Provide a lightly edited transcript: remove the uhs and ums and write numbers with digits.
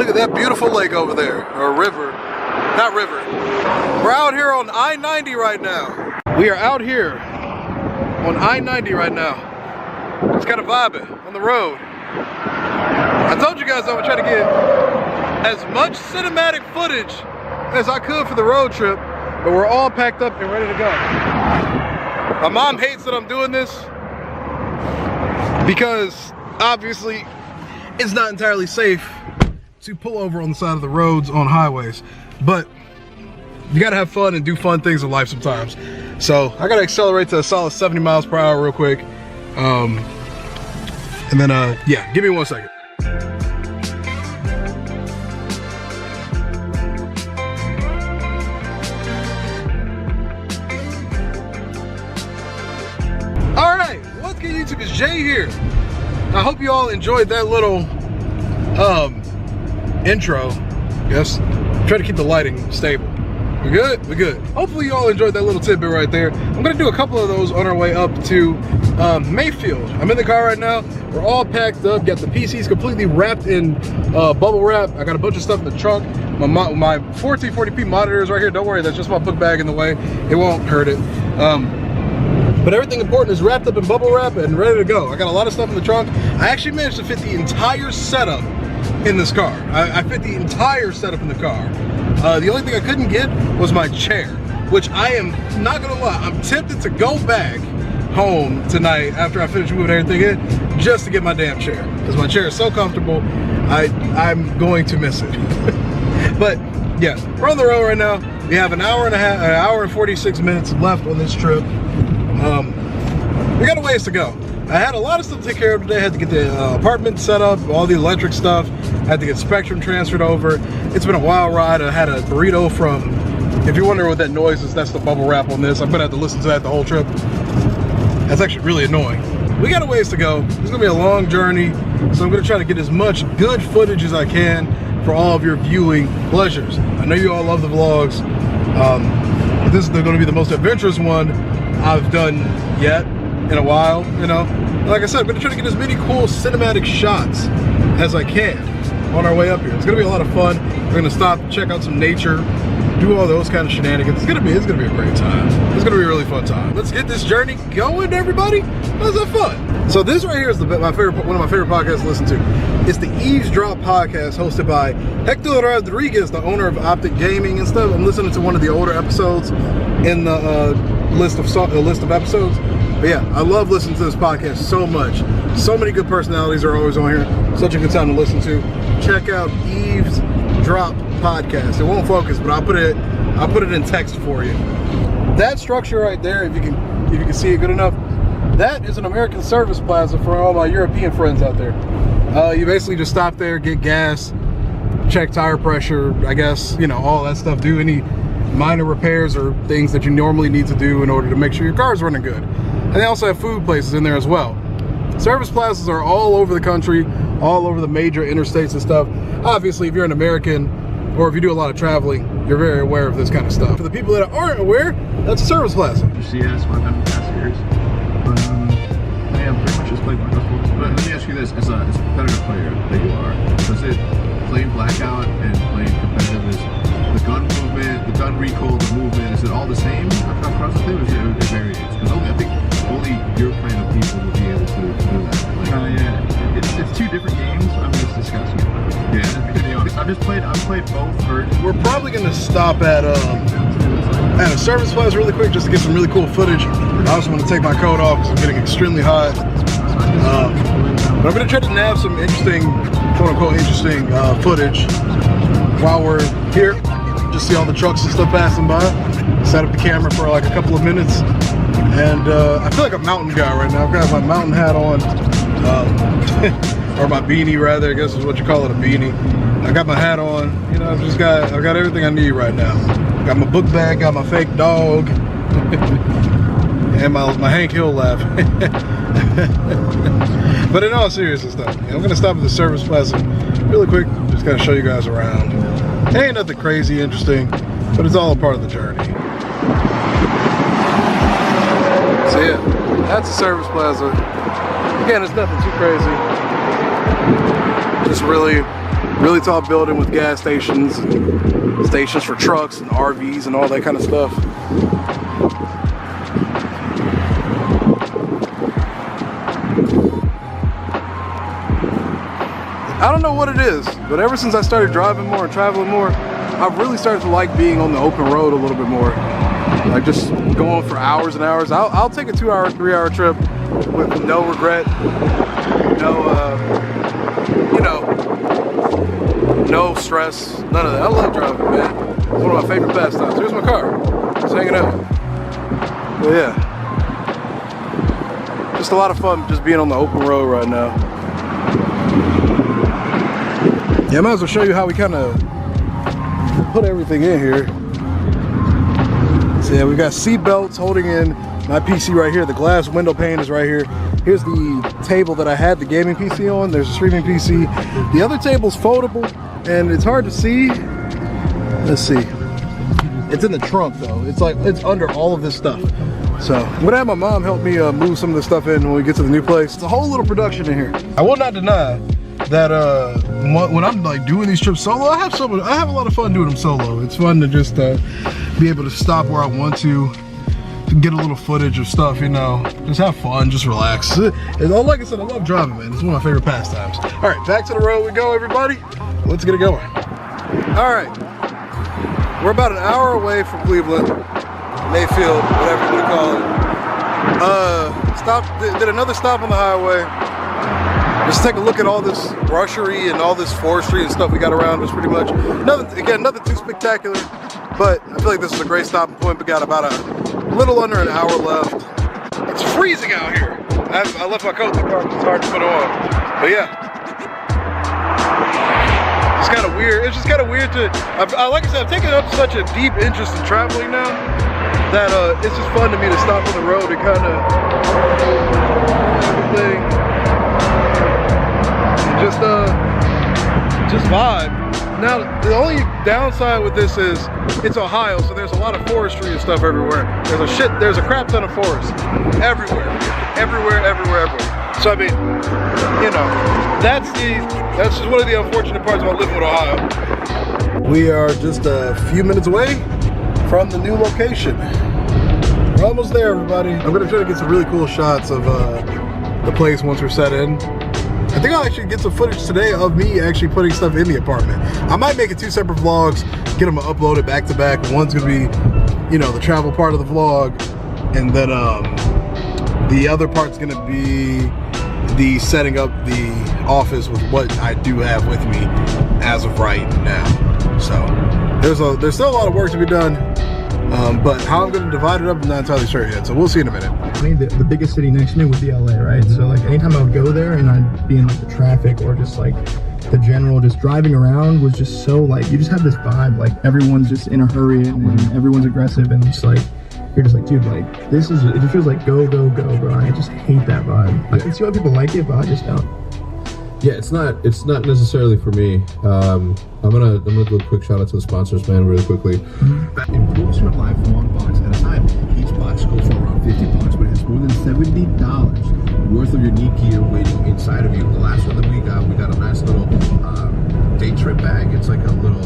Look at that beautiful lake over there, or river. Not river. We're out here on I-90 right now. We are out here on I-90 right now. Just kind of vibing on the road. I told you guys I would try to get as much cinematic footage as I could for the road trip, but we're all packed up and ready to go. My mom hates that I'm doing this because obviously it's not entirely safe to pull over on the side of the roads on highways, but you gotta have fun and do fun things in life sometimes. So I gotta accelerate to a solid 70 miles per hour real quick. And then yeah, give me 1 second. All right, what's good YouTube? It's Jay here. I hope you all enjoyed that little intro. Yes, try to keep the lighting stable. We're good? We're good. Hopefully you all enjoyed that little tidbit right there. I'm gonna do a couple of those on our way up to Mayfield. I'm in the car right now. We're all packed up. Got the PCs completely wrapped in bubble wrap. I got a bunch of stuff in the trunk. My 1440p monitor is right here. Don't worry, that's just my book bag in the way. It won't hurt it. But everything important is wrapped up in bubble wrap and ready to go. I got a lot of stuff in the trunk. I actually managed to fit the entire setup in this car. I fit the entire setup in the car. The only thing I couldn't get was my chair, which I am not gonna lie, I'm tempted to go back home tonight after I finish moving everything in just to get my damn chair, because my chair is so comfortable. I'm going to miss it. But yeah, we're on the road right now. We have an hour and 46 minutes left on this trip. We got a ways to go. I had a lot of stuff to take care of today. I had to get the apartment set up, all the electric stuff. I had to get Spectrum transferred over. It's been a wild ride. I had a burrito from, if you're wondering what that noise is, that's the bubble wrap on this. I'm gonna have to listen to that the whole trip. That's actually really annoying. We got a ways to go. It's gonna be a long journey, so I'm gonna try to get as much good footage as I can for all of your viewing pleasures. I know you all love the vlogs. This is gonna be the most adventurous one I've done yet in a while, you know. Like I said, I'm gonna try to get as many cool cinematic shots as I can on our way up here. It's gonna be a lot of fun. We're gonna stop, check out some nature, do all those kind of shenanigans. It's gonna be a great time. It's gonna be a really fun time. Let's get this journey going, everybody. Let's have fun. So this right here is one of my favorite podcasts to listen to. It's the Eavesdrop podcast hosted by Hector Rodriguez, the owner of Optic Gaming and stuff. I'm listening to one of the older episodes in the list of episodes. But yeah, I love listening to this podcast so much. So many good personalities are always on here. Such a good time to listen to. Check out Eavesdrop podcast. It won't focus, but I'll put it in text for you. That structure right there, if you can see it good enough, that is an American Service Plaza for all my European friends out there. You basically just stop there, get gas, check tire pressure, I guess, you know, all that stuff. Do any minor repairs or things that you normally need to do in order to make sure your car's running good. And they also have food places in there as well. Service plazas are all over the country, all over the major interstates and stuff. Obviously, if you're an American or if you do a lot of traveling, you're very aware of this kind of stuff. For the people that aren't aware, that's a service plaza. CS, my time in past years. But yeah, pretty much just played my sports. But let me ask you this: as a competitive player that you are, does it playing blackout and playing competitive is the gun movement, the gun recoil, the movement, is it all the same across the thing, or is it varies? Because I think only your kind of people will be able to do that. Like, yeah, it's two different games. I'm just discussing it. Yeah, To be honest, I've played both versions. We're probably gonna stop at a service plaza really quick just to get some really cool footage. I also want to take my coat off because I'm getting extremely hot. But I'm gonna try to nab some interesting, quote unquote, interesting footage while we're here. Just see all the trucks and stuff passing by. Set up the camera for like a couple of minutes. And I feel like a mountain guy right now. I've got my mountain hat on, or my beanie rather, I guess is what you call it, a beanie. I got my hat on, you know, I've got everything I need right now. Got my book bag, got my fake dog, and my Hank Hill laugh. But in all seriousness though, I'm gonna stop at the service plaza really quick, just gotta show you guys around. It ain't nothing crazy interesting, but it's all a part of the journey. So yeah, that's the service plaza. Again, it's nothing too crazy. Just really tall building with gas stations, stations for trucks and RVs and all that kind of stuff. I don't know what it is, but ever since I started driving more and traveling more, I've really started to like being on the open road a little bit more. Like just going for hours and hours. I'll take a 2-hour, 3-hour trip with no regret, no stress, none of that. I love driving, man. It's one of my favorite pastimes. Here's my car, just hanging out. But yeah, just a lot of fun just being on the open road right now. Yeah, I might as well show you how we kind of put everything in here. So yeah, we've got seat belts holding in my PC right here. The glass window pane is right here. Here's the table that I had the gaming PC on. There's a streaming PC. The other table's foldable, and it's hard to see. Let's see. It's in the trunk though. It's like it's under all of this stuff. So I'm gonna have my mom help me move some of this stuff in when we get to the new place. It's a whole little production in here. I will not deny that when I'm like doing these trips solo, I have a lot of fun doing them solo. It's fun to just be able to stop where I want to get a little footage of stuff, you know, just have fun, just relax. Like I said, I love driving, man. It's one of my favorite pastimes. All right, back to the road we go, everybody. Let's get it going. All right, we're about an hour away from Cleveland, Mayfield, whatever you want to call it. Did another stop on the highway. Just take a look at all this brushery and all this forestry and stuff we got around us pretty much. Nothing too spectacular, but I feel like this is a great stopping point. We got about a little under an hour left. It's freezing out here. I left my coat in the car, it's hard to put on. But yeah, it's kind of weird. It's just kind of weird to, like I said, I've taken up such a deep interest in traveling now that it's just fun to me to stop on the road and kind of thing. Just vibe. Now, the only downside with this is it's Ohio, so there's a lot of forestry and stuff everywhere. There's a crap ton of forest everywhere. So I mean, you know, that's just one of the unfortunate parts about living with Ohio. We are just a few minutes away from the new location. We're almost there, everybody. I'm gonna try to get some really cool shots of the place once we're set in. I think I'll actually get some footage today of me actually putting stuff in the apartment. I might make it 2 separate vlogs, get them uploaded back to back. One's gonna be, you know, the travel part of the vlog, and then the other part's gonna be the setting up the office with what I do have with me as of right now. So there's still a lot of work to be done, but how I'm gonna divide it up, I'm not entirely sure yet. So we'll see in a minute. I mean, the biggest city next to me would be LA, right? So like anytime I would go there and I'd be in like the traffic or just like the general, just driving around was just so like, you just have this vibe, like everyone's just in a hurry and everyone's aggressive and it's like, you're just like, dude, like it just feels like go, bro. And I just hate that vibe. I can see why people like it, but I just don't. Yeah, it's not necessarily for me. I'm gonna do a quick shout out to the sponsors, man, really quickly. Improves your life one box at a time. Each box goes for around $50, but it has more than $70 worth of unique gear waiting inside of you. The last one that we got a nice little day trip bag. It's like a little